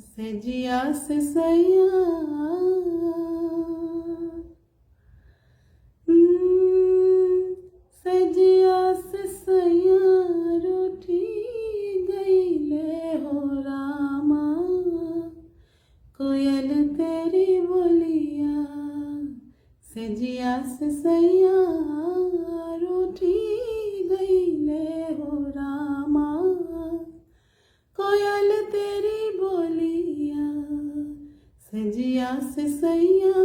सजिया से सैया सजिया से सैया रूठी गईले हो रामा, कोयल तेरी बोलिया। सजिया से सैया रूठी गईले हो रामा, कोयल तेरी बोलिया। सजिया से सैया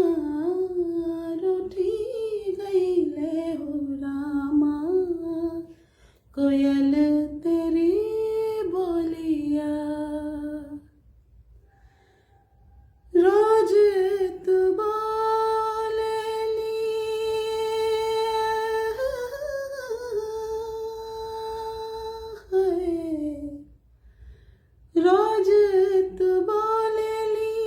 रूठी गईले हो रामा, कोयल तेरी बोलिया। रोज तू बोलेली रोज तू बोलेली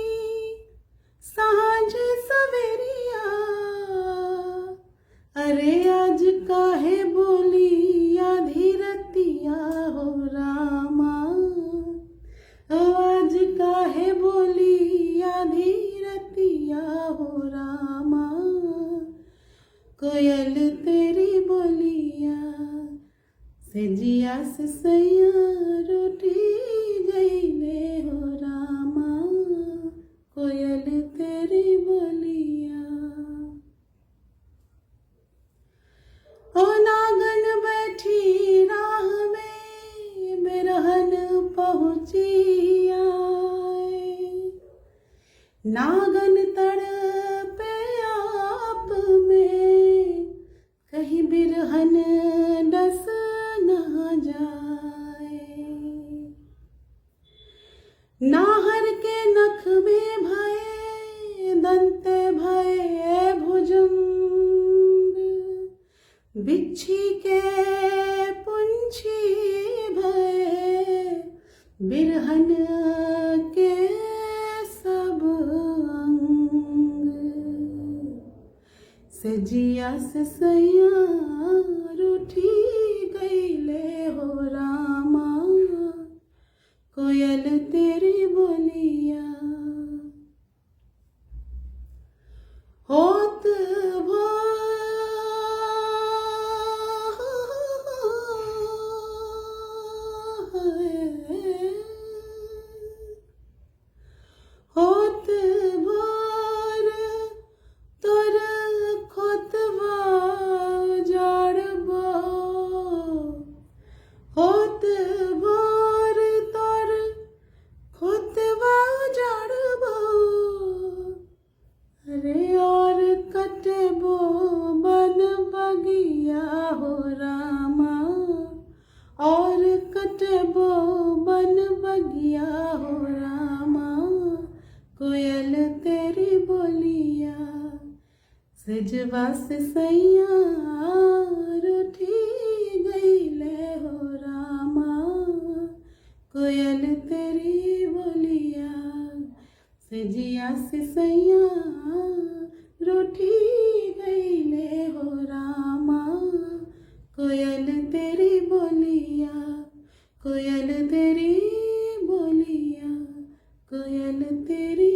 सांझ सवेरिया। अरे आज काहे बोली आधी रतिया हो रामा, आज काहे बोली आधी रतिया हो रामा, कोयल तेरी बोलिया। सजिया से सैया रूठी गईले हो रामा, कोयल तेरी बोलिया। ओ नागन बैठी राह में बिरहन पहुँची आए, नागन तड़पे आप में कहीं बिरहन डस न जाए। नाहर के नख में भये दंते भये भुजंग, बिच्छी के पुंछी भये बिरहन के सब अंग। सजिया से सैया रूठी गईले हो रामा, कोयल तेरी बोलिया। होत होत भोर तोर खोतवा जाड़बो, होत भोर तोर खोतवा जाड़बो। अरे और कटबो बन बगिया हो रामा, और कटबो बन बगिया हो रामा, कोयल तेरी बोलिया। सजवा से सैया रूठी गईले हो रामा, कोयल तेरी बोलिया। सजिया से सैया रूठी गईले हो रामा, कोयल तेरी बोलिया। कोयल तेरी बोलिया, कोयल तेरी